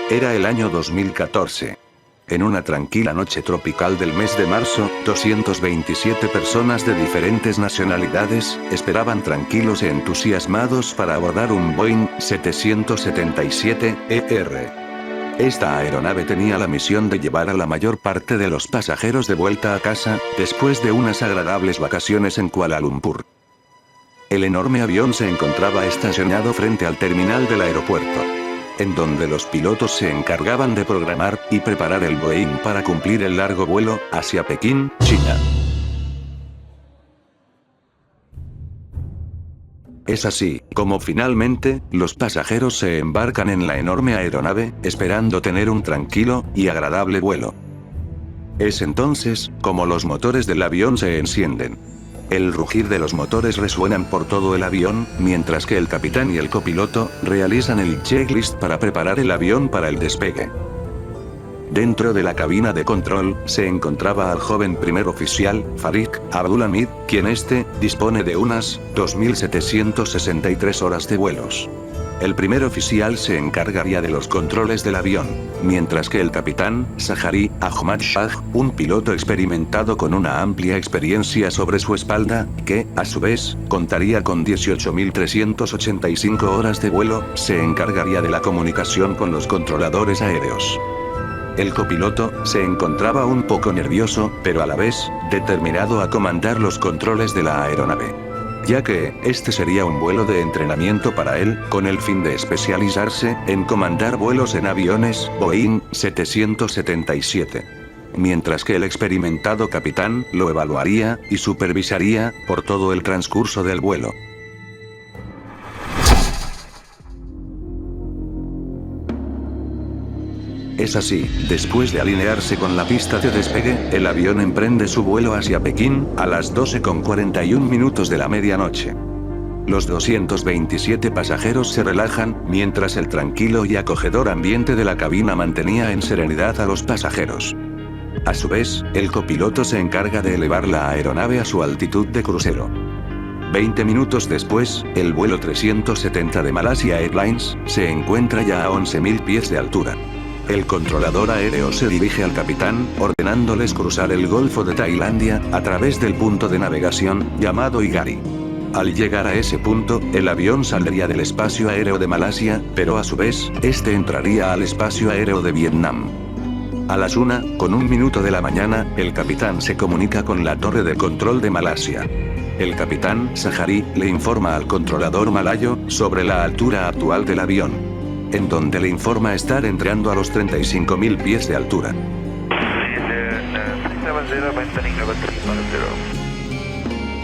Era el año 2014. En una tranquila noche tropical del mes de marzo, 227 personas de diferentes nacionalidades esperaban tranquilos e entusiasmados para abordar un Boeing 777-ER. Esta aeronave tenía la misión de llevar a la mayor parte de los pasajeros de vuelta a casa, después de unas agradables vacaciones en Kuala Lumpur. El enorme avión se encontraba estacionado frente al terminal del aeropuerto, en donde los pilotos se encargaban de programar y preparar el Boeing para cumplir el largo vuelo hacia Pekín, China. Es así como finalmente los pasajeros se embarcan en la enorme aeronave, esperando tener un tranquilo y agradable vuelo. Es entonces como los motores del avión se encienden. El rugir de los motores resuenan por todo el avión, mientras que el capitán y el copiloto realizan el checklist para preparar el avión para el despegue. Dentro de la cabina de control, se encontraba al joven primer oficial, Farid Abdulhamid, quien dispone de unas 2.763 horas de vuelos. El primer oficial se encargaría de los controles del avión, mientras que el capitán, Zahari Ahmad Shah, un piloto experimentado con una amplia experiencia sobre su espalda, que, a su vez, contaría con 18.385 horas de vuelo, se encargaría de la comunicación con los controladores aéreos. El copiloto se encontraba un poco nervioso, pero a la vez, determinado a comandar los controles de la aeronave, ya que este sería un vuelo de entrenamiento para él, con el fin de especializarse en comandar vuelos en aviones Boeing 777. Mientras que el experimentado capitán lo evaluaría y supervisaría por todo el transcurso del vuelo. Es así, después de alinearse con la pista de despegue, el avión emprende su vuelo hacia Pekín, a las 12:41 de la medianoche. Los 227 pasajeros se relajan, mientras el tranquilo y acogedor ambiente de la cabina mantenía en serenidad a los pasajeros. A su vez, el copiloto se encarga de elevar la aeronave a su altitud de crucero. 20 minutos después, el vuelo 370 de Malaysia Airlines se encuentra ya a 11.000 pies de altura. El controlador aéreo se dirige al capitán, ordenándoles cruzar el Golfo de Tailandia, a través del punto de navegación, llamado Igari. Al llegar a ese punto, el avión saldría del espacio aéreo de Malasia, pero a su vez, entraría al espacio aéreo de Vietnam. A las 1:01 de la mañana, el capitán se comunica con la torre de control de Malasia. El capitán, Zahari, le informa al controlador malayo sobre la altura actual del avión, en donde le informa estar entrando a los 35.000 pies de altura.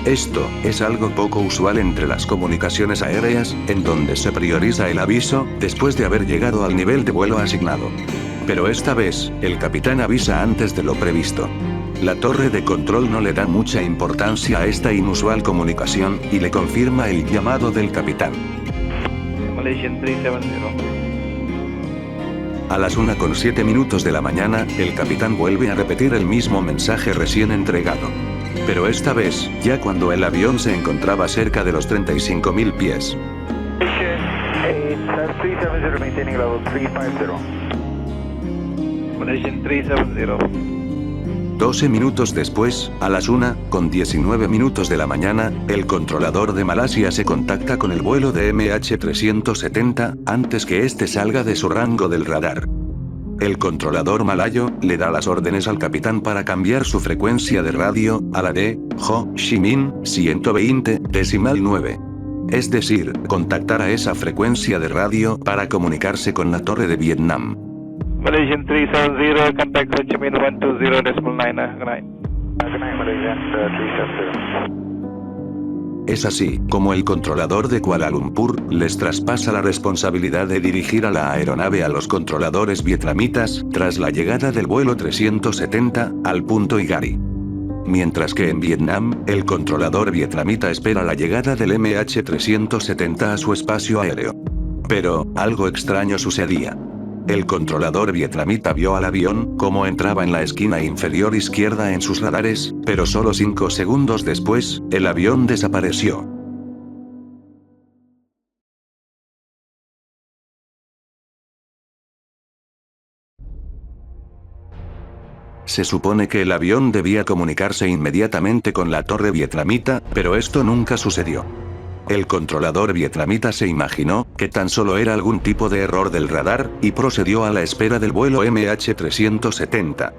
Esto es algo poco usual entre las comunicaciones aéreas, en donde se prioriza el aviso después de haber llegado al nivel de vuelo asignado. Pero esta vez, el capitán avisa antes de lo previsto. La torre de control no le da mucha importancia a esta inusual comunicación, y le confirma el llamado del capitán. Malaysian 370. A las 1:07 de la mañana, el capitán vuelve a repetir el mismo mensaje recién entregado. Pero esta vez, ya cuando el avión se encontraba cerca de los 35.000 pies. Malaysian 370. 12 minutos después, a las 1:19 de la mañana, el controlador de Malasia se contacta con el vuelo de MH370, antes que salga de su rango del radar. El controlador malayo le da las órdenes al capitán para cambiar su frecuencia de radio a la de Ho Chi Minh 120,9. Es decir, contactar a esa frecuencia de radio para comunicarse con la torre de Vietnam. Malaysian 370, contact Ho Chi Minh 120.9. Es así como el controlador de Kuala Lumpur les traspasa la responsabilidad de dirigir a la aeronave a los controladores vietnamitas, tras la llegada del vuelo 370, al punto Igari. Mientras que en Vietnam, el controlador vietnamita espera la llegada del MH370 a su espacio aéreo. Pero, algo extraño sucedía. El controlador vietnamita vio al avión como entraba en la esquina inferior izquierda en sus radares, pero solo 5 segundos después, el avión desapareció. Se supone que el avión debía comunicarse inmediatamente con la torre vietnamita, pero esto nunca sucedió. El controlador vietnamita se imaginó que tan solo era algún tipo de error del radar, y procedió a la espera del vuelo MH370.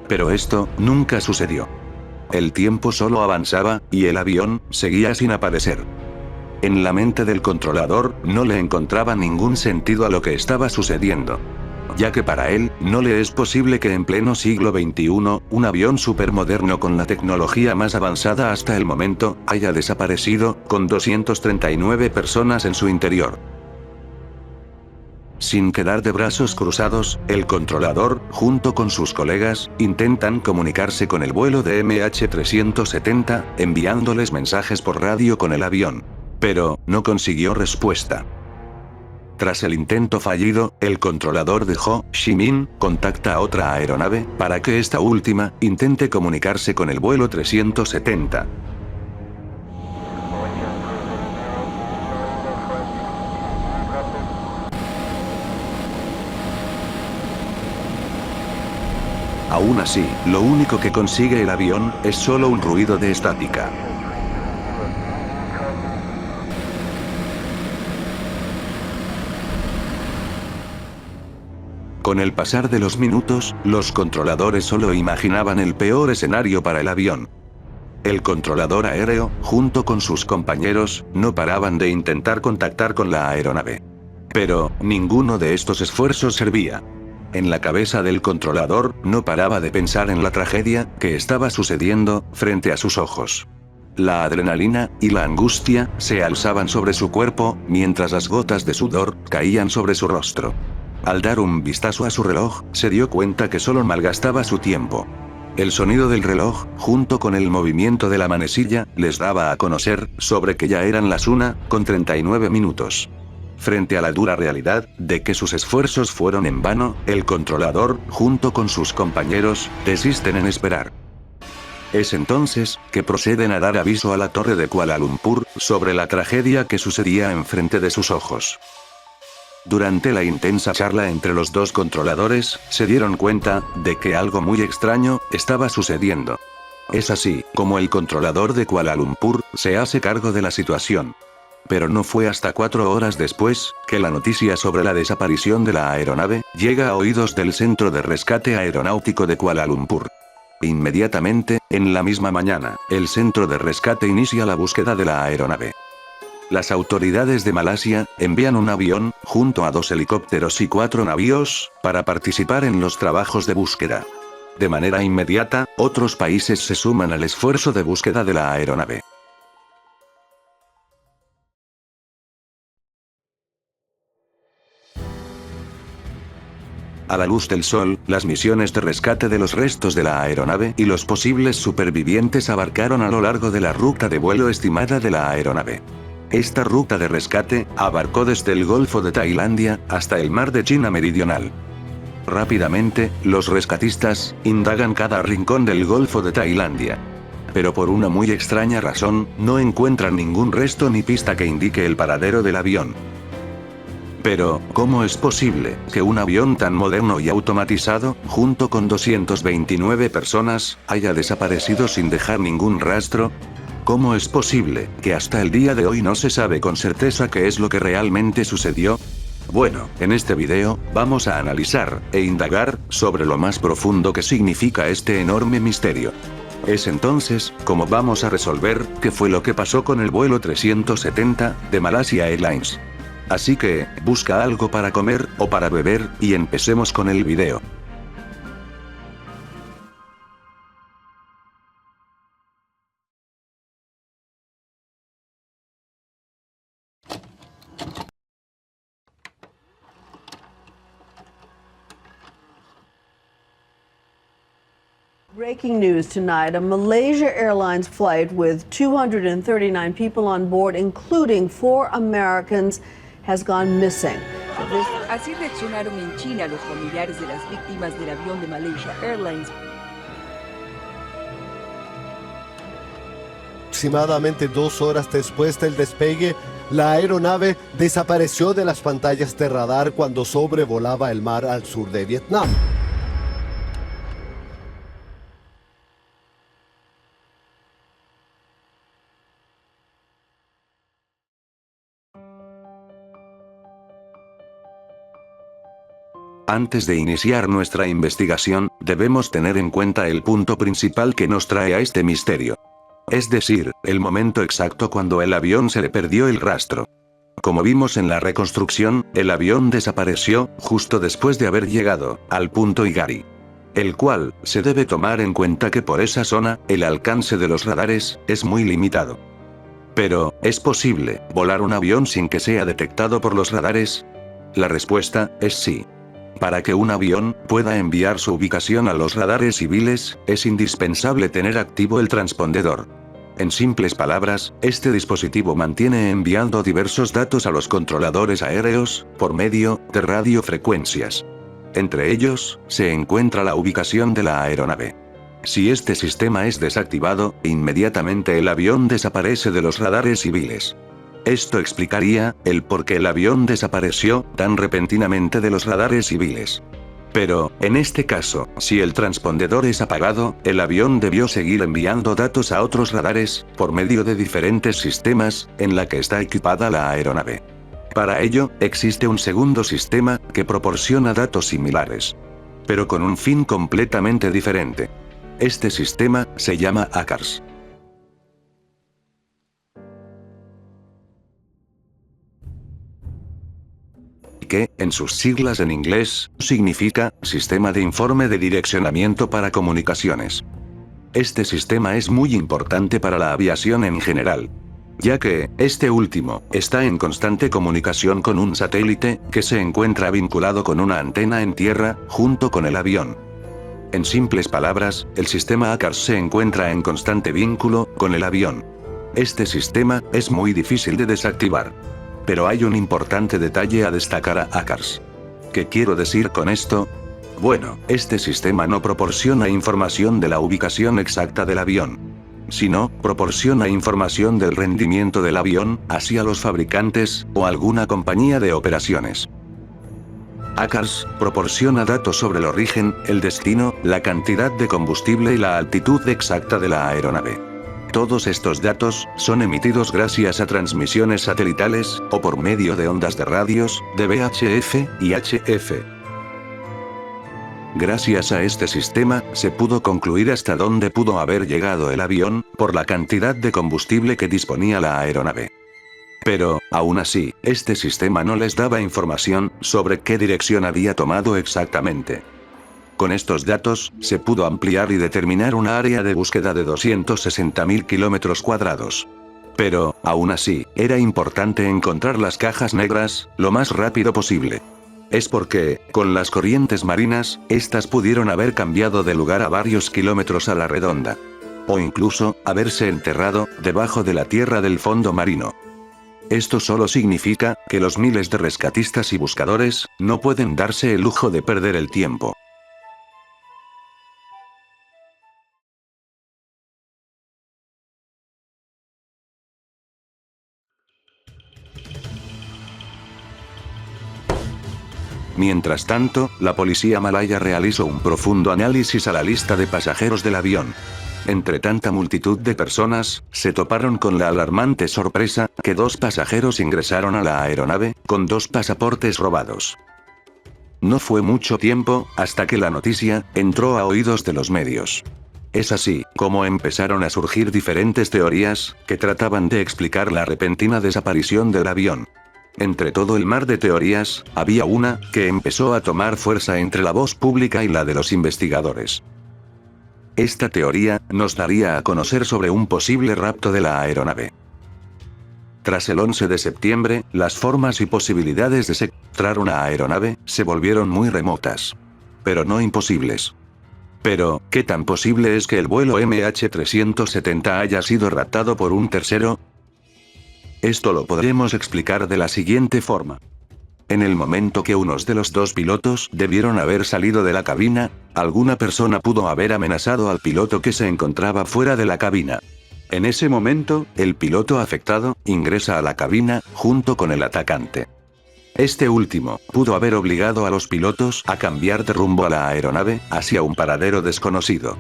Pero esto nunca sucedió. El tiempo solo avanzaba, y el avión seguía sin aparecer. En la mente del controlador, no le encontraba ningún sentido a lo que estaba sucediendo. Ya que para él, no le es posible que en pleno siglo XXI, un avión supermoderno con la tecnología más avanzada hasta el momento, haya desaparecido, con 239 personas en su interior. Sin quedar de brazos cruzados, el controlador, junto con sus colegas, intentan comunicarse con el vuelo de MH370, enviándoles mensajes por radio con el avión. Pero, no consiguió respuesta. Tras el intento fallido, el controlador de Ho Chi Minh contacta a otra aeronave, para que esta última intente comunicarse con el vuelo 370. Aún así, lo único que consigue el avión es solo un ruido de estática. Con el pasar de los minutos, los controladores solo imaginaban el peor escenario para el avión. El controlador aéreo, junto con sus compañeros, no paraban de intentar contactar con la aeronave. Pero, ninguno de estos esfuerzos servía. En la cabeza del controlador, no paraba de pensar en la tragedia que estaba sucediendo frente a sus ojos. La adrenalina y la angustia se alzaban sobre su cuerpo, mientras las gotas de sudor caían sobre su rostro. Al dar un vistazo a su reloj, se dio cuenta que solo malgastaba su tiempo. El sonido del reloj, junto con el movimiento de la manecilla, les daba a conocer sobre que ya eran las 1:39. Frente a la dura realidad de que sus esfuerzos fueron en vano, el controlador, junto con sus compañeros, desisten en esperar. Es entonces que proceden a dar aviso a la torre de Kuala Lumpur sobre la tragedia que sucedía enfrente de sus ojos. Durante la intensa charla entre los dos controladores, se dieron cuenta de que algo muy extraño estaba sucediendo. Es así como el controlador de Kuala Lumpur se hace cargo de la situación. Pero no fue hasta 4 horas después que la noticia sobre la desaparición de la aeronave llega a oídos del Centro de Rescate Aeronáutico de Kuala Lumpur. Inmediatamente, en la misma mañana, el Centro de Rescate inicia la búsqueda de la aeronave. Las autoridades de Malasia envían un avión, junto a 2 helicópteros y 4 navíos, para participar en los trabajos de búsqueda. De manera inmediata, otros países se suman al esfuerzo de búsqueda de la aeronave. A la luz del sol, las misiones de rescate de los restos de la aeronave y los posibles supervivientes abarcaron a lo largo de la ruta de vuelo estimada de la aeronave. Esta ruta de rescate abarcó desde el Golfo de Tailandia hasta el Mar de China Meridional. Rápidamente, los rescatistas indagan cada rincón del Golfo de Tailandia. Pero por una muy extraña razón, no encuentran ningún resto ni pista que indique el paradero del avión. Pero, ¿cómo es posible que un avión tan moderno y automatizado, junto con 229 personas, haya desaparecido sin dejar ningún rastro? ¿Cómo es posible que hasta el día de hoy no se sabe con certeza qué es lo que realmente sucedió? Bueno, en este video, vamos a analizar e indagar sobre lo más profundo que significa este enorme misterio. Es entonces como vamos a resolver qué fue lo que pasó con el vuelo 370 de Malaysia Airlines. Así que, busca algo para comer o para beber y empecemos con el video. Breaking news tonight, a Malaysia Airlines flight with 239 people on board, including 4 Americans, has gone missing. Así reaccionaron en China los familiares de las víctimas del avión de Malaysia Airlines. Aproximadamente 2 horas después del despegue, la aeronave desapareció de las pantallas de radar cuando sobrevolaba el mar al sur de Vietnam. Antes de iniciar nuestra investigación, debemos tener en cuenta el punto principal que nos trae a este misterio. Es decir, el momento exacto cuando el avión se le perdió el rastro. Como vimos en la reconstrucción, el avión desapareció justo después de haber llegado al punto Higari. El cual, se debe tomar en cuenta que por esa zona, el alcance de los radares es muy limitado. Pero, ¿es posible volar un avión sin que sea detectado por los radares? La respuesta es sí. Para que un avión pueda enviar su ubicación a los radares civiles, es indispensable tener activo el transpondedor. En simples palabras, este dispositivo mantiene enviando diversos datos a los controladores aéreos, por medio de radiofrecuencias. Entre ellos, se encuentra la ubicación de la aeronave. Si este sistema es desactivado, inmediatamente el avión desaparece de los radares civiles. Esto explicaría el por qué el avión desapareció tan repentinamente de los radares civiles. Pero, en este caso, si el transpondedor es apagado, el avión debió seguir enviando datos a otros radares, por medio de diferentes sistemas, en la que está equipada la aeronave. Para ello, existe un segundo sistema, que proporciona datos similares. Pero con un fin completamente diferente. Este sistema, se llama ACARS. Que, en sus siglas en inglés, significa Sistema de Informe de Direccionamiento para Comunicaciones. Este sistema es muy importante para la aviación en general, ya que, este último, está en constante comunicación con un satélite, que se encuentra vinculado con una antena en tierra, junto con el avión. En simples palabras, el sistema ACARS se encuentra en constante vínculo con el avión. Este sistema es muy difícil de desactivar. Pero hay un importante detalle a destacar a ACARS. ¿Qué quiero decir con esto? Bueno, este sistema no proporciona información de la ubicación exacta del avión, sino, proporciona información del rendimiento del avión, hacia los fabricantes, o alguna compañía de operaciones. ACARS proporciona datos sobre el origen, el destino, la cantidad de combustible y la altitud exacta de la aeronave. Todos estos datos son emitidos gracias a transmisiones satelitales, o por medio de ondas de radios, de VHF y HF. Gracias a este sistema, se pudo concluir hasta dónde pudo haber llegado el avión, por la cantidad de combustible que disponía la aeronave. Pero, aún así, este sistema no les daba información sobre qué dirección había tomado exactamente. Con estos datos, se pudo ampliar y determinar una área de búsqueda de 260.000 kilómetros cuadrados. Pero, aún así, era importante encontrar las cajas negras, lo más rápido posible. Es porque, con las corrientes marinas, estas pudieron haber cambiado de lugar a varios kilómetros a la redonda. O incluso, haberse enterrado, debajo de la tierra del fondo marino. Esto solo significa, que los miles de rescatistas y buscadores, no pueden darse el lujo de perder el tiempo. Mientras tanto, la policía malaya realizó un profundo análisis a la lista de pasajeros del avión. Entre tanta multitud de personas, se toparon con la alarmante sorpresa, que 2 pasajeros ingresaron a la aeronave, con 2 pasaportes robados. No fue mucho tiempo, hasta que la noticia, entró a oídos de los medios. Es así, como empezaron a surgir diferentes teorías, que trataban de explicar la repentina desaparición del avión. Entre todo el mar de teorías, había una, que empezó a tomar fuerza entre la voz pública y la de los investigadores. Esta teoría, nos daría a conocer sobre un posible rapto de la aeronave. Tras el 11 de septiembre, las formas y posibilidades de secuestrar una aeronave, se volvieron muy remotas. Pero no imposibles. Pero, ¿qué tan posible es que el vuelo MH370 haya sido raptado por un tercero? Esto lo podremos explicar de la siguiente forma. En el momento que unos de los 2 pilotos debieron haber salido de la cabina, alguna persona pudo haber amenazado al piloto que se encontraba fuera de la cabina. En ese momento, el piloto afectado ingresa a la cabina, junto con el atacante. Este último pudo haber obligado a los pilotos a cambiar de rumbo a la aeronave, hacia un paradero desconocido.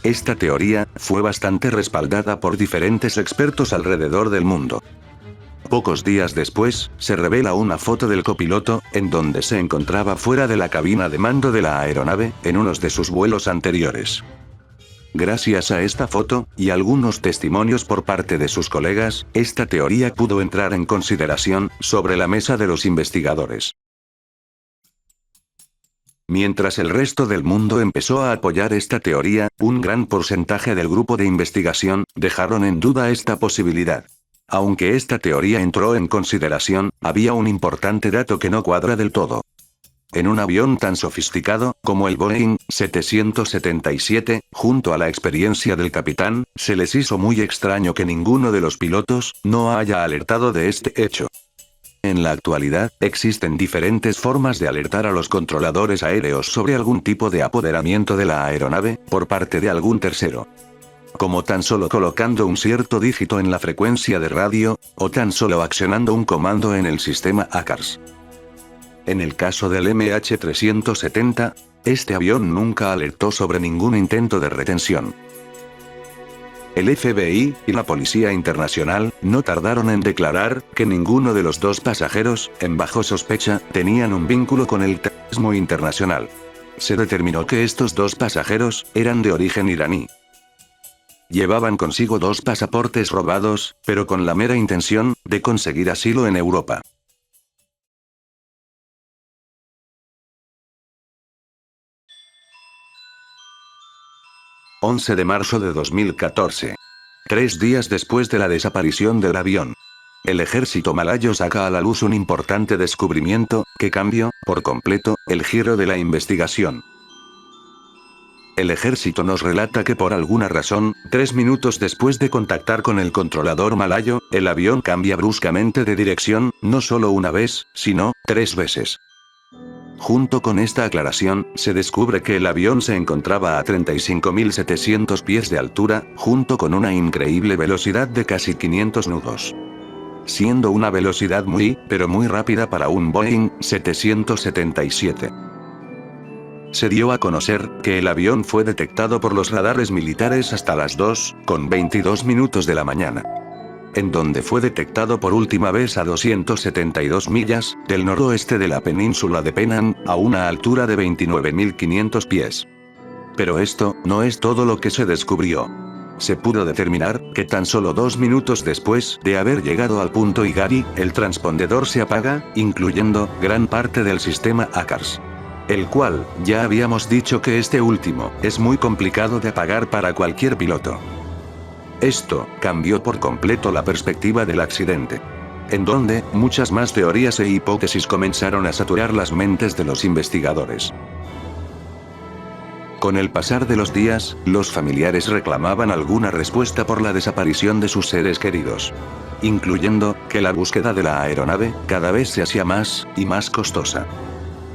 Esta teoría fue bastante respaldada por diferentes expertos alrededor del mundo. Pocos días después, se revela una foto del copiloto, en donde se encontraba fuera de la cabina de mando de la aeronave, en unos de sus vuelos anteriores. Gracias a esta foto, y algunos testimonios por parte de sus colegas, esta teoría pudo entrar en consideración, sobre la mesa de los investigadores. Mientras el resto del mundo empezó a apoyar esta teoría, un gran porcentaje del grupo de investigación, dejaron en duda esta posibilidad. Aunque esta teoría entró en consideración, había un importante dato que no cuadra del todo. En un avión tan sofisticado, como el Boeing 777, junto a la experiencia del capitán, se les hizo muy extraño que ninguno de los pilotos, no haya alertado de este hecho. En la actualidad, existen diferentes formas de alertar a los controladores aéreos sobre algún tipo de apoderamiento de la aeronave, por parte de algún tercero. Como tan solo colocando un cierto dígito en la frecuencia de radio, o tan solo accionando un comando en el sistema ACARS. En el caso del MH370, este avión nunca alertó sobre ningún intento de retención. El FBI, y la Policía Internacional, no tardaron en declarar, que ninguno de los dos pasajeros, en bajo sospecha, tenían un vínculo con el terrorismo internacional. Se determinó que estos dos pasajeros, eran de origen iraní. Llevaban consigo dos pasaportes robados, pero con la mera intención, de conseguir asilo en Europa. ...11 de marzo de 2014. 3 días después de la desaparición del avión. El ejército malayo saca a la luz un importante descubrimiento, que cambió, por completo, el giro de la investigación. El ejército nos relata que por alguna razón, 3 minutos después de contactar con el controlador malayo, el avión cambia bruscamente de dirección, no solo una vez, sino 3 veces. Junto con esta aclaración, se descubre que el avión se encontraba a 35.700 pies de altura, junto con una increíble velocidad de casi 500 nudos. Siendo una velocidad pero muy rápida para un Boeing 777. Se dio a conocer, que el avión fue detectado por los radares militares hasta las 2:22 de la mañana. En donde fue detectado por última vez a 272 millas, del noroeste de la península de Penang, a una altura de 29.500 pies. Pero esto, no es todo lo que se descubrió. Se pudo determinar, que tan solo 2 minutos después de haber llegado al punto Higari, el transpondedor se apaga, incluyendo, gran parte del sistema ACARS. El cual, ya habíamos dicho que este último, es muy complicado de apagar para cualquier piloto. Esto, cambió por completo la perspectiva del accidente. En donde, muchas más teorías e hipótesis comenzaron a saturar las mentes de los investigadores. Con el pasar de los días, los familiares reclamaban alguna respuesta por la desaparición de sus seres queridos. Incluyendo, que la búsqueda de la aeronave, cada vez se hacía más, y más costosa.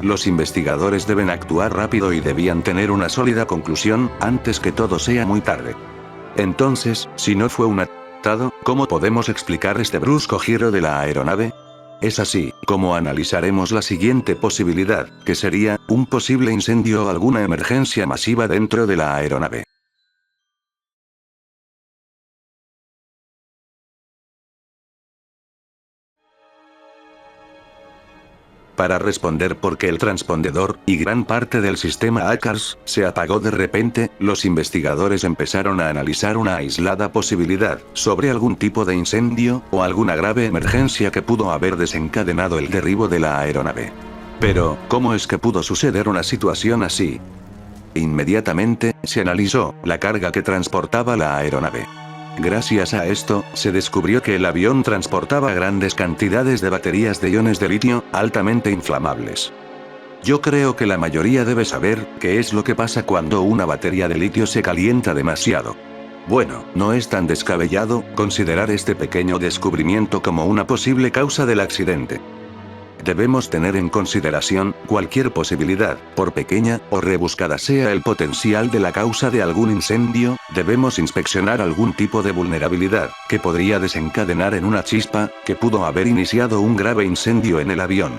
Los investigadores deben actuar rápido y debían tener una sólida conclusión, antes que todo sea muy tarde. Entonces, si no fue un atentado, ¿cómo podemos explicar este brusco giro de la aeronave? Es así, como analizaremos la siguiente posibilidad, que sería, un posible incendio o alguna emergencia masiva dentro de la aeronave. Para responder por qué el transpondedor, y gran parte del sistema ACARS, se apagó de repente, los investigadores empezaron a analizar una aislada posibilidad, sobre algún tipo de incendio, o alguna grave emergencia que pudo haber desencadenado el derribo de la aeronave. Pero, ¿cómo es que pudo suceder una situación así? Inmediatamente, se analizó, la carga que transportaba la aeronave. Gracias a esto, se descubrió que el avión transportaba grandes cantidades de baterías de iones de litio, altamente inflamables. Yo creo que la mayoría debe saber, qué es lo que pasa cuando una batería de litio se calienta demasiado. Bueno, no es tan descabellado, considerar este pequeño descubrimiento como una posible causa del accidente. Debemos tener en consideración, cualquier posibilidad, por pequeña, o rebuscada sea el potencial de la causa de algún incendio, debemos inspeccionar algún tipo de vulnerabilidad, que podría desencadenar en una chispa, que pudo haber iniciado un grave incendio en el avión.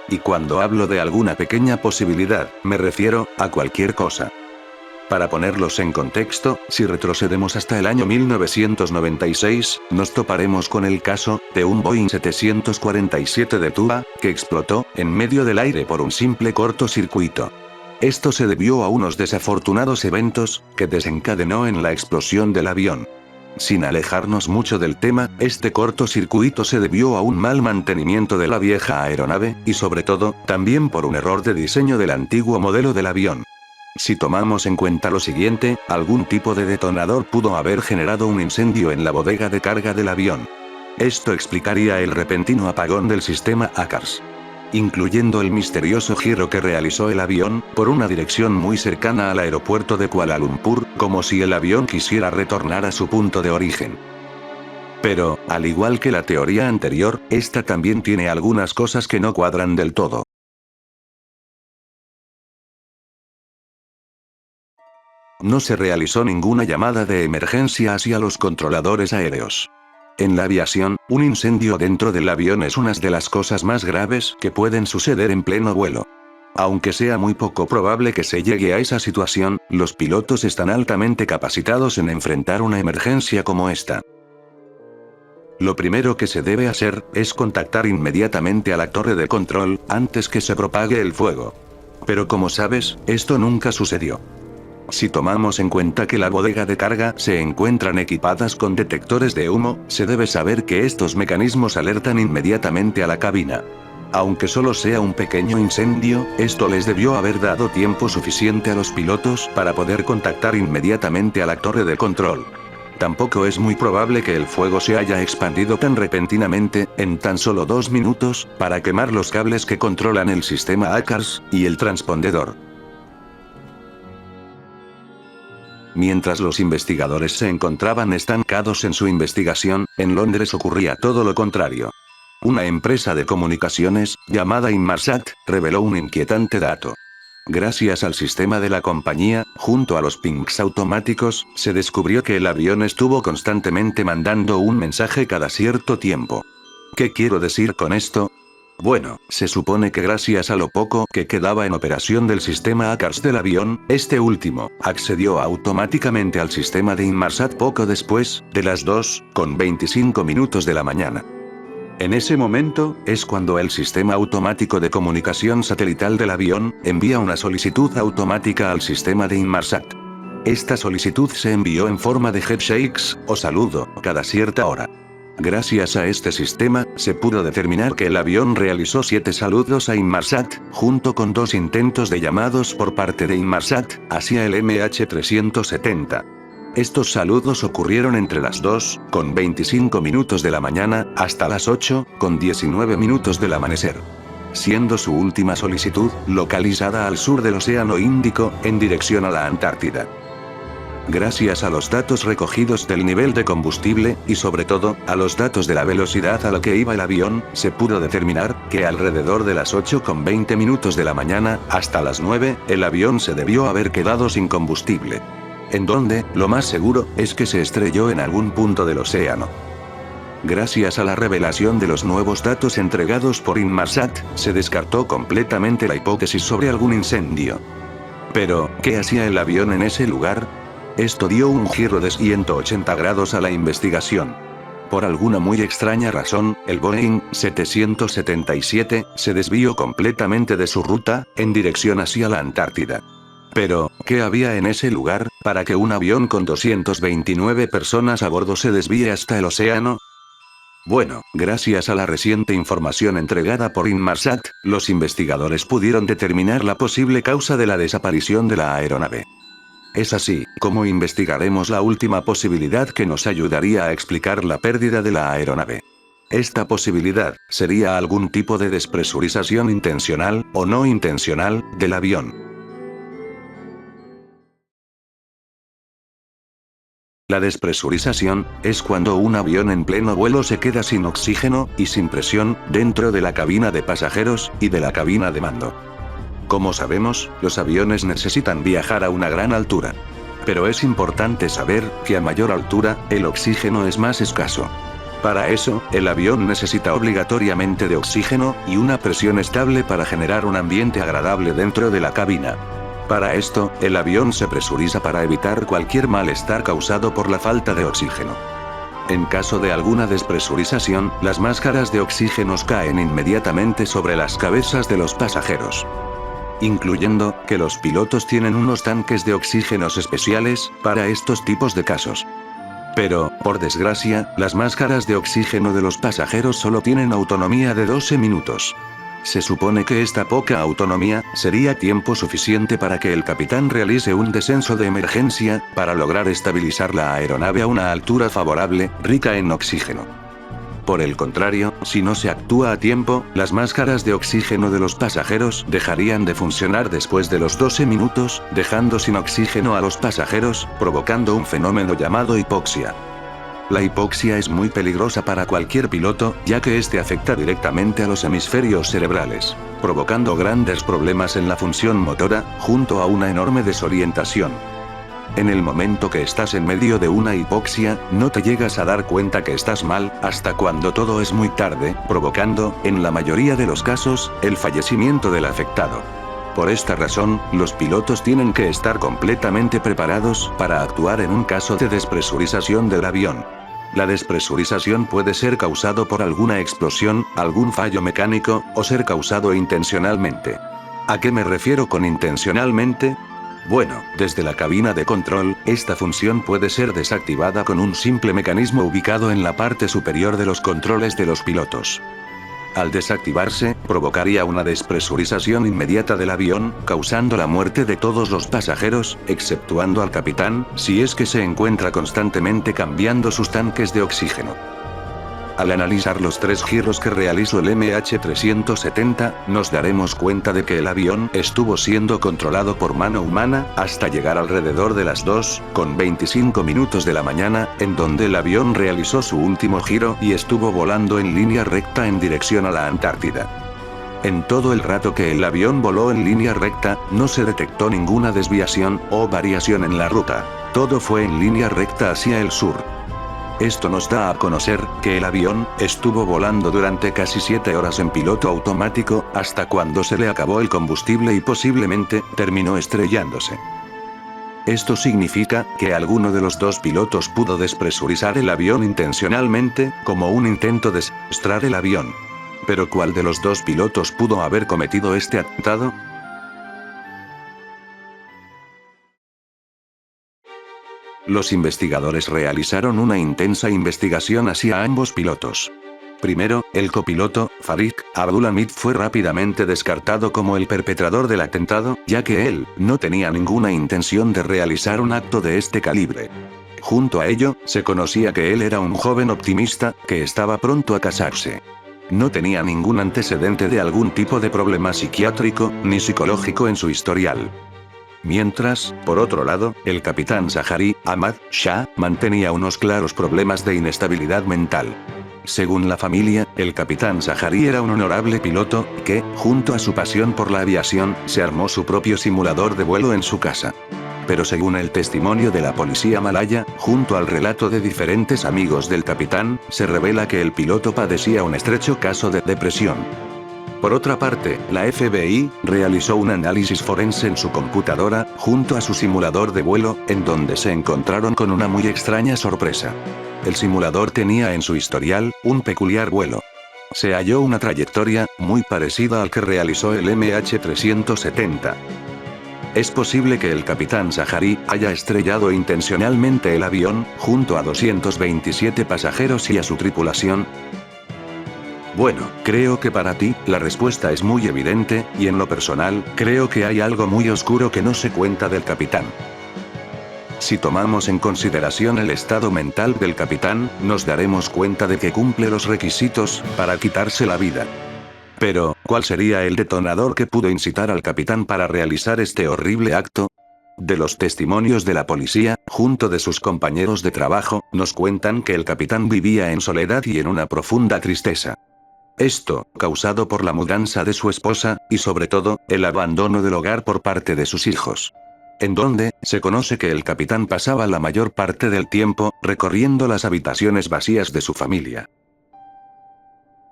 Y cuando hablo de alguna pequeña posibilidad, me refiero, a cualquier cosa. Para ponerlos en contexto, si retrocedemos hasta el año 1996, nos toparemos con el caso de un Boeing 747 de Tuba, que explotó en medio del aire por un simple cortocircuito. Esto se debió a unos desafortunados eventos, que desencadenó en la explosión del avión. Sin alejarnos mucho del tema, este cortocircuito se debió a un mal mantenimiento de la vieja aeronave, y sobre todo, también por un error de diseño del antiguo modelo del avión. Si tomamos en cuenta lo siguiente, algún tipo de detonador pudo haber generado un incendio en la bodega de carga del avión. Esto explicaría el repentino apagón del sistema ACARS, incluyendo el misterioso giro que realizó el avión, por una dirección muy cercana al aeropuerto de Kuala Lumpur, como si el avión quisiera retornar a su punto de origen. Pero, al igual que la teoría anterior, esta también tiene algunas cosas que no cuadran del todo. No se realizó ninguna llamada de emergencia hacia los controladores aéreos. En la aviación, un incendio dentro del avión es una de las cosas más graves que pueden suceder en pleno vuelo. Aunque sea muy poco probable que se llegue a esa situación, los pilotos están altamente capacitados en enfrentar una emergencia como esta. Lo primero que se debe hacer es contactar inmediatamente a la torre de control, antes que se propague el fuego. Pero como sabes, esto nunca sucedió. Si tomamos en cuenta que la bodega de carga se encuentran equipadas con detectores de humo, se debe saber que estos mecanismos alertan inmediatamente a la cabina. Aunque solo sea un pequeño incendio, esto les debió haber dado tiempo suficiente a los pilotos para poder contactar inmediatamente a la torre de control. Tampoco es muy probable que el fuego se haya expandido tan repentinamente, en tan solo 2 minutos, para quemar los cables que controlan el sistema ACARS y el transpondedor. Mientras los investigadores se encontraban estancados en su investigación, en Londres ocurría todo lo contrario. Una empresa de comunicaciones, llamada Inmarsat, reveló un inquietante dato. Gracias al sistema de la compañía, junto a los pings automáticos, se descubrió que el avión estuvo constantemente mandando un mensaje cada cierto tiempo. ¿Qué quiero decir con esto? Bueno, se supone que gracias a lo poco que quedaba en operación del sistema ACARS del avión, este último accedió automáticamente al sistema de Inmarsat poco después de las 2:25 de la mañana. En ese momento, es cuando el sistema automático de comunicación satelital del avión envía una solicitud automática al sistema de Inmarsat. Esta solicitud se envió en forma de headshakes, o saludo, cada cierta hora. Gracias a este sistema, se pudo determinar que el avión realizó 7 saludos a Inmarsat, junto con 2 intentos de llamados por parte de Inmarsat, hacia el MH370. Estos saludos ocurrieron entre las 2:25 de la mañana, hasta las 8:19 del amanecer. Siendo su última solicitud, localizada al sur del Océano Índico, en dirección a la Antártida. Gracias a los datos recogidos del nivel de combustible, y sobre todo, a los datos de la velocidad a la que iba el avión, se pudo determinar que alrededor de las 8:20 de la mañana, hasta las 9, el avión se debió haber quedado sin combustible. En donde, lo más seguro, es que se estrelló en algún punto del océano. Gracias a la revelación de los nuevos datos entregados por Inmarsat, se descartó completamente la hipótesis sobre algún incendio. Pero, ¿qué hacía el avión en ese lugar? Esto dio un giro de 180 grados a la investigación. Por alguna muy extraña razón, el Boeing 777 se desvió completamente de su ruta, en dirección hacia la Antártida. Pero, ¿qué había en ese lugar, para que un avión con 229 personas a bordo se desvíe hasta el océano? Bueno, gracias a la reciente información entregada por Inmarsat, los investigadores pudieron determinar la posible causa de la desaparición de la aeronave. Es así como investigaremos la última posibilidad que nos ayudaría a explicar la pérdida de la aeronave. Esta posibilidad sería algún tipo de despresurización intencional, o no intencional, del avión. La despresurización es cuando un avión en pleno vuelo se queda sin oxígeno y sin presión dentro de la cabina de pasajeros y de la cabina de mando. Como sabemos, los aviones necesitan viajar a una gran altura. Pero es importante saber que a mayor altura, el oxígeno es más escaso. Para eso, el avión necesita obligatoriamente de oxígeno y una presión estable para generar un ambiente agradable dentro de la cabina. Para esto, el avión se presuriza para evitar cualquier malestar causado por la falta de oxígeno. En caso de alguna despresurización, las máscaras de oxígeno caen inmediatamente sobre las cabezas de los pasajeros. Incluyendo que los pilotos tienen unos tanques de oxígenos especiales para estos tipos de casos. Pero, por desgracia, las máscaras de oxígeno de los pasajeros solo tienen autonomía de 12 minutos. Se supone que esta poca autonomía sería tiempo suficiente para que el capitán realice un descenso de emergencia, para lograr estabilizar la aeronave a una altura favorable, rica en oxígeno. Por el contrario, si no se actúa a tiempo, las máscaras de oxígeno de los pasajeros dejarían de funcionar después de los 12 minutos, dejando sin oxígeno a los pasajeros, provocando un fenómeno llamado hipoxia. La hipoxia es muy peligrosa para cualquier piloto, ya que este afecta directamente a los hemisferios cerebrales, provocando grandes problemas en la función motora, junto a una enorme desorientación. En el momento que estás en medio de una hipoxia, no te llegas a dar cuenta que estás mal, hasta cuando todo es muy tarde, provocando, en la mayoría de los casos, el fallecimiento del afectado. Por esta razón, los pilotos tienen que estar completamente preparados para actuar en un caso de despresurización del avión. La despresurización puede ser causado por alguna explosión, algún fallo mecánico, o ser causado intencionalmente. ¿A qué me refiero con intencionalmente? Bueno, desde la cabina de control, esta función puede ser desactivada con un simple mecanismo ubicado en la parte superior de los controles de los pilotos. Al desactivarse, provocaría una despresurización inmediata del avión, causando la muerte de todos los pasajeros, exceptuando al capitán, si es que se encuentra constantemente cambiando sus tanques de oxígeno. Al analizar los 3 giros que realizó el MH370, nos daremos cuenta de que el avión estuvo siendo controlado por mano humana, hasta llegar alrededor de las 2:25 de la mañana, en donde el avión realizó su último giro y estuvo volando en línea recta en dirección a la Antártida. En todo el rato que el avión voló en línea recta, no se detectó ninguna desviación o variación en la ruta. Todo fue en línea recta hacia el sur. Esto nos da a conocer que el avión estuvo volando durante casi 7 horas en piloto automático, hasta cuando se le acabó el combustible y posiblemente terminó estrellándose. Esto significa que alguno de los 2 pilotos pudo despresurizar el avión intencionalmente, como un intento de secuestrar el avión. Pero ¿cuál de los 2 pilotos pudo haber cometido este atentado? Los investigadores realizaron una intensa investigación hacia ambos pilotos. Primero, el copiloto, Farid Abdulhamid, fue rápidamente descartado como el perpetrador del atentado, ya que él no tenía ninguna intención de realizar un acto de este calibre. Junto a ello, se conocía que él era un joven optimista, que estaba pronto a casarse. No tenía ningún antecedente de algún tipo de problema psiquiátrico, ni psicológico en su historial. Mientras, por otro lado, el capitán Zaharí Ahmad Shah mantenía unos claros problemas de inestabilidad mental. Según la familia, el capitán Zaharí era un honorable piloto, que, junto a su pasión por la aviación, se armó su propio simulador de vuelo en su casa. Pero según el testimonio de la policía malaya, junto al relato de diferentes amigos del capitán, se revela que el piloto padecía un estrecho caso de depresión. Por otra parte, la FBI realizó un análisis forense en su computadora, junto a su simulador de vuelo, en donde se encontraron con una muy extraña sorpresa. El simulador tenía en su historial un peculiar vuelo. Se halló una trayectoria muy parecida al que realizó el MH370. ¿Es posible que el capitán Zaharí haya estrellado intencionalmente el avión, junto a 227 pasajeros y a su tripulación? Bueno, creo que para ti, la respuesta es muy evidente, y en lo personal, creo que hay algo muy oscuro que no se cuenta del capitán. Si tomamos en consideración el estado mental del capitán, nos daremos cuenta de que cumple los requisitos para quitarse la vida. Pero, ¿cuál sería el detonador que pudo incitar al capitán para realizar este horrible acto? De los testimonios de la policía, junto de sus compañeros de trabajo, nos cuentan que el capitán vivía en soledad y en una profunda tristeza. Esto, causado por la mudanza de su esposa, y sobre todo, el abandono del hogar por parte de sus hijos. En donde, se conoce que el capitán pasaba la mayor parte del tiempo, recorriendo las habitaciones vacías de su familia.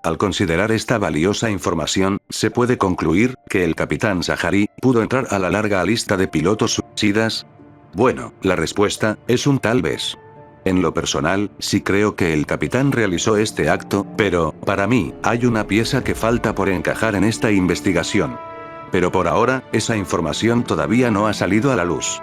Al considerar esta valiosa información, se puede concluir que el capitán Zaharí pudo entrar a la larga lista de pilotos suicidas. Bueno, la respuesta es un tal vez. En lo personal, sí creo que el capitán realizó este acto, pero, para mí, hay una pieza que falta por encajar en esta investigación. Pero por ahora, esa información todavía no ha salido a la luz.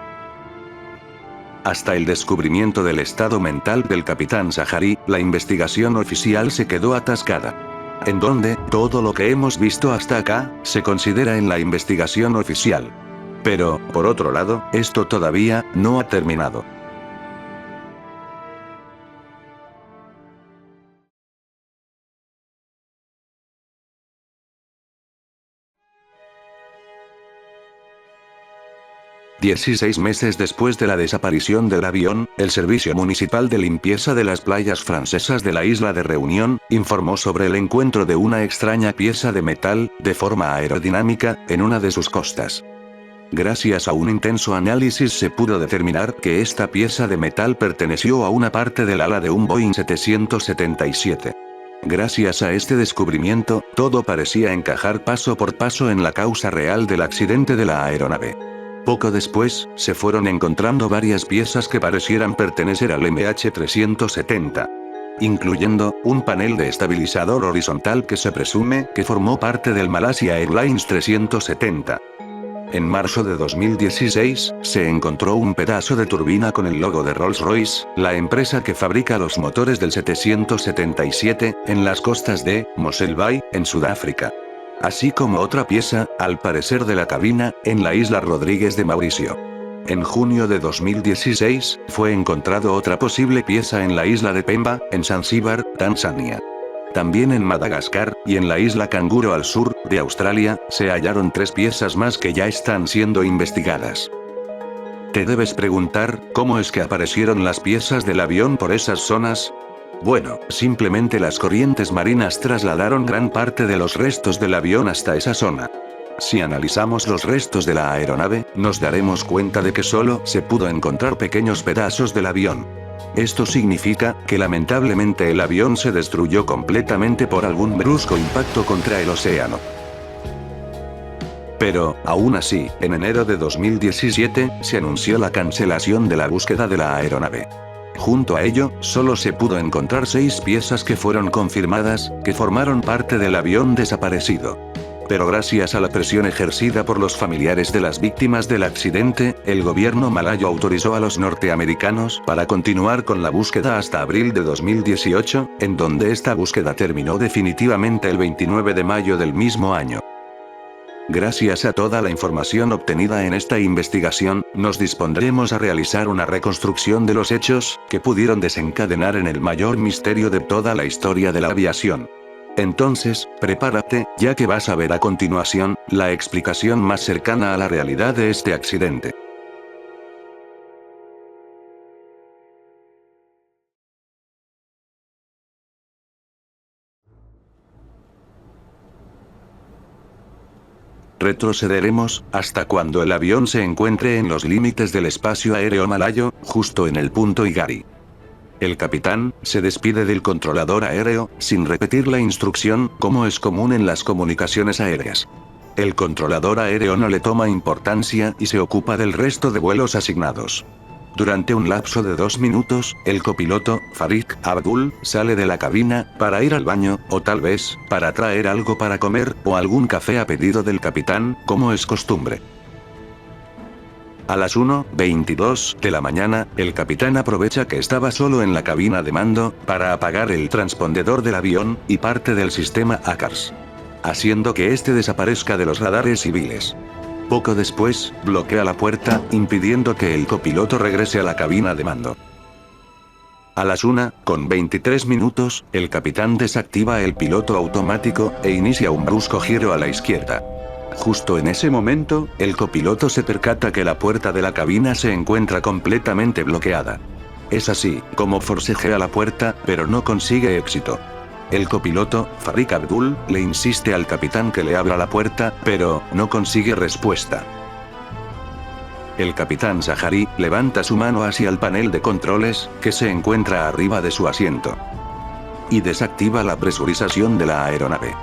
Hasta el descubrimiento del estado mental del capitán Zaharí, la investigación oficial se quedó atascada. En donde, todo lo que hemos visto hasta acá, se considera en la investigación oficial. Pero, por otro lado, esto todavía no ha terminado. «16 meses después de la desaparición del avión, el Servicio Municipal de Limpieza de las Playas Francesas de la isla de Reunión, informó sobre el encuentro de una extraña pieza de metal, de forma aerodinámica, en una de sus costas. Gracias a un intenso análisis se pudo determinar que esta pieza de metal perteneció a una parte del ala de un Boeing 777. Gracias a este descubrimiento, todo parecía encajar paso por paso en la causa real del accidente de la aeronave. Poco después, se fueron encontrando varias piezas que parecieran pertenecer al MH370. Incluyendo, un panel de estabilizador horizontal que se presume que formó parte del Malaysia Airlines 370. En marzo de 2016, se encontró un pedazo de turbina con el logo de Rolls-Royce, la empresa que fabrica los motores del 777, en las costas de Mosel Bay, en Sudáfrica. Así como otra pieza, al parecer de la cabina, en la isla Rodríguez de Mauricio. En junio de 2016, fue encontrado otra posible pieza en la isla de Pemba, en Zanzíbar, Tanzania. También en Madagascar, y en la isla Canguro al sur, de Australia, se hallaron 3 piezas más que ya están siendo investigadas. Te debes preguntar, ¿cómo es que aparecieron las piezas del avión por esas zonas? Bueno, simplemente las corrientes marinas trasladaron gran parte de los restos del avión hasta esa zona. Si analizamos los restos de la aeronave, nos daremos cuenta de que solo se pudo encontrar pequeños pedazos del avión. Esto significa que lamentablemente el avión se destruyó completamente por algún brusco impacto contra el océano. Pero, aún así, en enero de 2017, se anunció la cancelación de la búsqueda de la aeronave. Junto a ello, solo se pudo encontrar 6 piezas que fueron confirmadas, que formaron parte del avión desaparecido. Pero gracias a la presión ejercida por los familiares de las víctimas del accidente, el gobierno malayo autorizó a los norteamericanos para continuar con la búsqueda hasta abril de 2018, en donde esta búsqueda terminó definitivamente el 29 de mayo del mismo año. Gracias a toda la información obtenida en esta investigación, nos dispondremos a realizar una reconstrucción de los hechos, que pudieron desencadenar en el mayor misterio de toda la historia de la aviación. Entonces, prepárate, ya que vas a ver a continuación, la explicación más cercana a la realidad de este accidente. Retrocederemos, hasta cuando el avión se encuentre en los límites del espacio aéreo malayo, justo en el punto Igari. El capitán se despide del controlador aéreo, sin repetir la instrucción, como es común en las comunicaciones aéreas. El controlador aéreo no le toma importancia y se ocupa del resto de vuelos asignados. Durante un lapso de 2 minutos, el copiloto, Farid Abdul, sale de la cabina, para ir al baño, o tal vez, para traer algo para comer, o algún café a pedido del capitán, como es costumbre. A las 1:22 de la mañana, el capitán aprovecha que estaba solo en la cabina de mando, para apagar el transpondedor del avión, y parte del sistema ACARS. Haciendo que este desaparezca de los radares civiles. Poco después, bloquea la puerta, impidiendo que el copiloto regrese a la cabina de mando. A las 1:23, el capitán desactiva el piloto automático, e inicia un brusco giro a la izquierda. Justo en ese momento, el copiloto se percata que la puerta de la cabina se encuentra completamente bloqueada. Es así, como forcejea la puerta, pero no consigue éxito. El copiloto, Farid Abdul, le insiste al capitán que le abra la puerta, pero no consigue respuesta. El capitán Zaharí levanta su mano hacia el panel de controles, que se encuentra arriba de su asiento. y desactiva la presurización de la aeronave,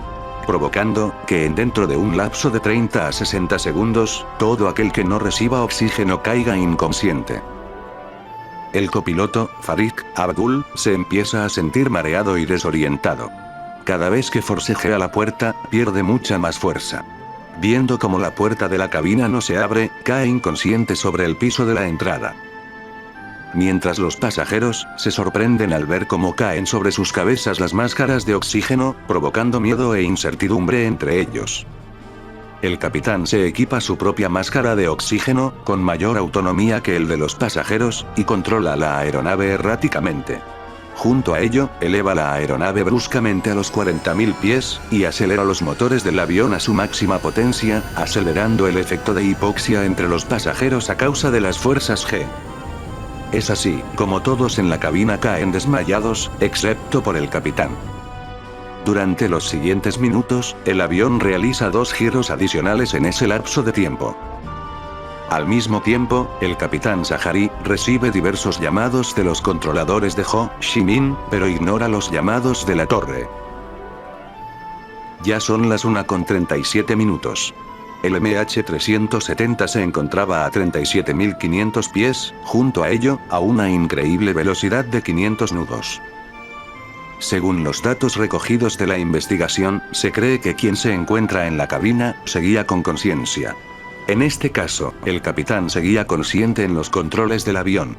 provocando que dentro de un lapso de 30 a 60 segundos, todo aquel que no reciba oxígeno caiga inconsciente. El copiloto, Farid Abdul, se empieza a sentir mareado y desorientado. Cada vez que forcejea la puerta, pierde mucha más fuerza. Viendo cómo la puerta de la cabina no se abre, cae inconsciente sobre el piso de la entrada. Mientras los pasajeros se sorprenden al ver cómo caen sobre sus cabezas las máscaras de oxígeno, provocando miedo e incertidumbre entre ellos. El capitán se equipa su propia máscara de oxígeno, con mayor autonomía que el de los pasajeros, y controla la aeronave erráticamente. Junto a ello, eleva la aeronave bruscamente a los 40.000 pies, y acelera los motores del avión a su máxima potencia, acelerando el efecto de hipoxia entre los pasajeros a causa de las fuerzas G. Es así, como todos en la cabina caen desmayados, excepto por el capitán. Durante los siguientes minutos, el avión realiza 2 giros adicionales en ese lapso de tiempo. Al mismo tiempo, el capitán Zahari recibe diversos llamados de los controladores de Ho Chi Minh, pero ignora los llamados de la torre. Ya son las 1:37. El MH370 se encontraba a 37.500 pies, junto a ello, a una increíble velocidad de 500 nudos. Según los datos recogidos de la investigación, se cree que quien se encuentra en la cabina seguía con conciencia. En este caso, el capitán seguía consciente en los controles del avión.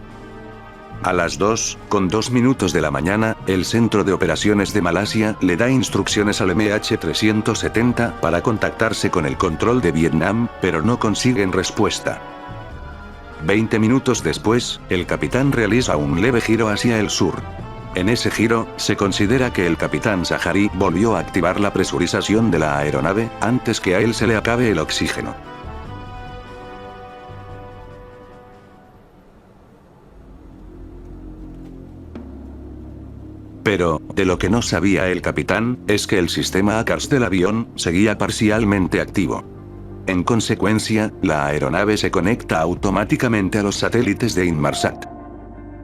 A las 2:02 de la mañana, el Centro de Operaciones de Malasia le da instrucciones al MH370 para contactarse con el control de Vietnam, pero no consiguen respuesta. 20 minutos después, el capitán realiza un leve giro hacia el sur. En ese giro, se considera que el capitán Zahari volvió a activar la presurización de la aeronave, antes que a él se le acabe el oxígeno. Pero, de lo que no sabía el capitán, es que el sistema ACARS del avión seguía parcialmente activo. En consecuencia, la aeronave se conecta automáticamente a los satélites de Inmarsat.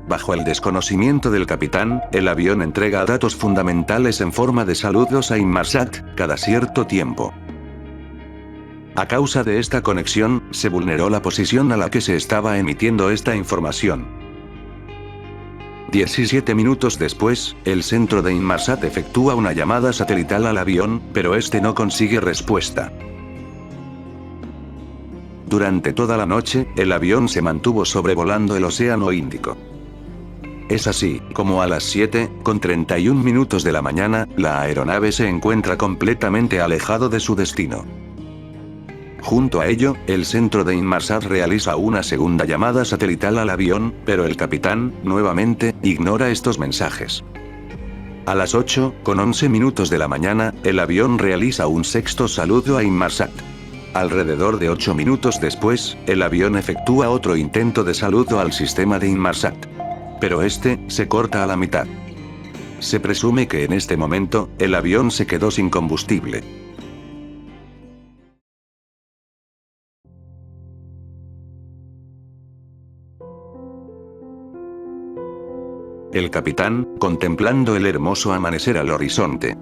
Bajo el desconocimiento del capitán, el avión entrega datos fundamentales en forma de saludos a Inmarsat, cada cierto tiempo. A causa de esta conexión, se vulneró la posición a la que se estaba emitiendo esta información. 17 minutos después, el centro de Inmarsat efectúa una llamada satelital al avión, pero este no consigue respuesta. Durante toda la noche, el avión se mantuvo sobrevolando el Océano Índico. Es así, como a las 7:31 de la mañana, la aeronave se encuentra completamente alejado de su destino. Junto a ello, el centro de Inmarsat realiza una segunda llamada satelital al avión, pero el capitán, nuevamente, ignora estos mensajes. A las 8:11 de la mañana, el avión realiza un sexto saludo a Inmarsat. Alrededor de 8 minutos después, el avión efectúa otro intento de saludo al sistema de Inmarsat. Pero este, se corta a la mitad. Se presume que en este momento, el avión se quedó sin combustible. El capitán, contemplando el hermoso amanecer al horizonte.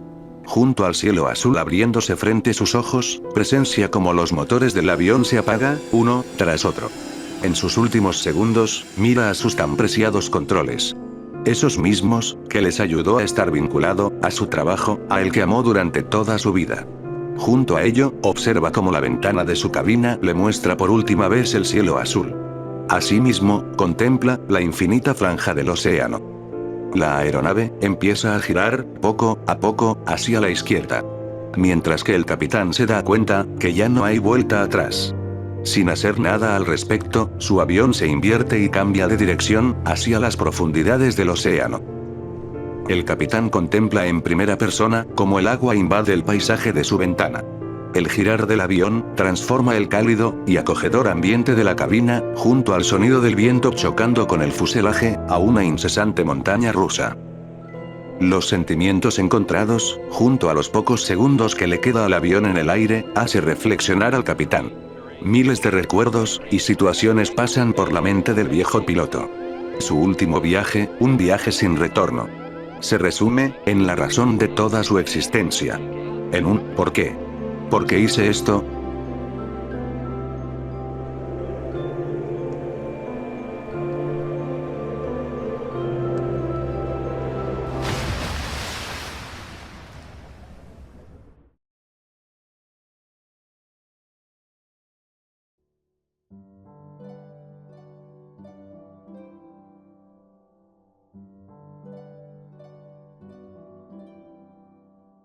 Junto al cielo azul abriéndose frente a sus ojos, presencia como los motores del avión se apaga, uno tras otro. En sus últimos segundos, mira a sus tan preciados controles. Esos mismos, que les ayudó a estar vinculado, a su trabajo, a el que amó durante toda su vida. Junto a ello, observa cómo la ventana de su cabina le muestra por última vez el cielo azul. Asimismo, contempla la infinita franja del océano. La aeronave empieza a girar, poco a poco, hacia la izquierda. Mientras que el capitán se da cuenta que ya no hay vuelta atrás. Sin hacer nada al respecto, su avión se invierte y cambia de dirección, hacia las profundidades del océano. El capitán contempla en primera persona cómo el agua invade el paisaje de su ventana. El girar del avión transforma el cálido y acogedor ambiente de la cabina, junto al sonido del viento chocando con el fuselaje, a una incesante montaña rusa. Los sentimientos encontrados, junto a los pocos segundos que le queda al avión en el aire, hace reflexionar al capitán. Miles de recuerdos y situaciones pasan por la mente del viejo piloto. Su último viaje, un viaje sin retorno. se resume en la razón de toda su existencia. En un ¿por qué? ¿Por qué hice esto?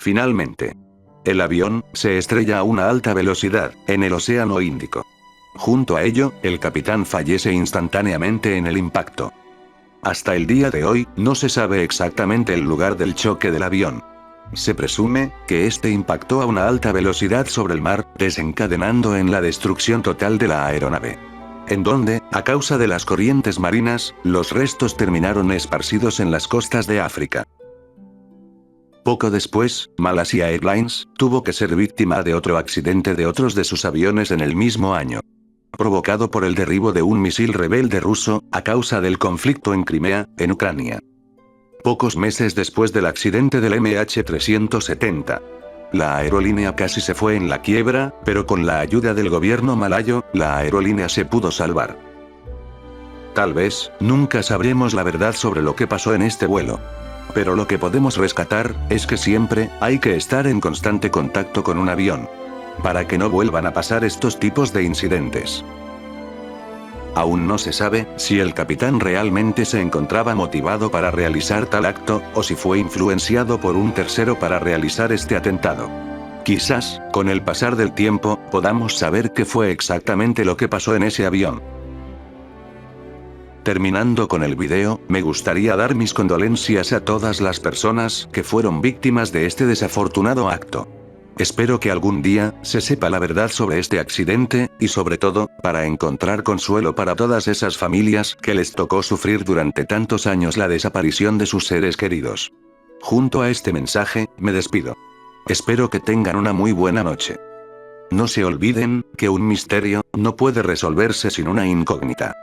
Finalmente, el avión se estrella a una alta velocidad en el Océano Índico. Junto a ello, el capitán fallece instantáneamente en el impacto. Hasta el día de hoy, no se sabe exactamente el lugar del choque del avión. Se presume que este impactó a una alta velocidad sobre el mar, desencadenando en la destrucción total de la aeronave. En donde, a causa de las corrientes marinas, los restos terminaron esparcidos en las costas de África. Poco después, Malaysia Airlines tuvo que ser víctima de otro accidente de otros de sus aviones en el mismo año, provocado por el derribo de un misil rebelde ruso, a causa del conflicto en Crimea, en Ucrania. Pocos meses después del accidente del MH370, la aerolínea casi se fue en la quiebra, pero con la ayuda del gobierno malayo, la aerolínea se pudo salvar. Tal vez, nunca sabremos la verdad sobre lo que pasó en este vuelo. Pero lo que podemos rescatar, es que siempre, hay que estar en constante contacto con un avión, para que no vuelvan a pasar estos tipos de incidentes. Aún no se sabe, si el capitán realmente se encontraba motivado para realizar tal acto, o si fue influenciado por un tercero para realizar este atentado. Quizás, con el pasar del tiempo, podamos saber qué fue exactamente lo que pasó en ese avión. Terminando con el video, me gustaría dar mis condolencias a todas las personas que fueron víctimas de este desafortunado acto. Espero que algún día se sepa la verdad sobre este accidente, y sobre todo, para encontrar consuelo para todas esas familias que les tocó sufrir durante tantos años la desaparición de sus seres queridos. Junto a este mensaje, me despido. Espero que tengan una muy buena noche. No se olviden que un misterio no puede resolverse sin una incógnita.